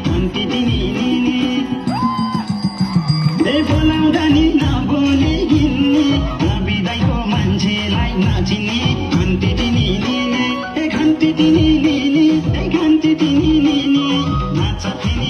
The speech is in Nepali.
घन्टी तिनी लिने बोलाउँदा नि नबोली हिँड्ने नबिदाईको मान्छेलाई नचिन्ने घन्टी तिनी लिने घन्टी तिनी लिने घन्टी तिनी लिने नाच फेरि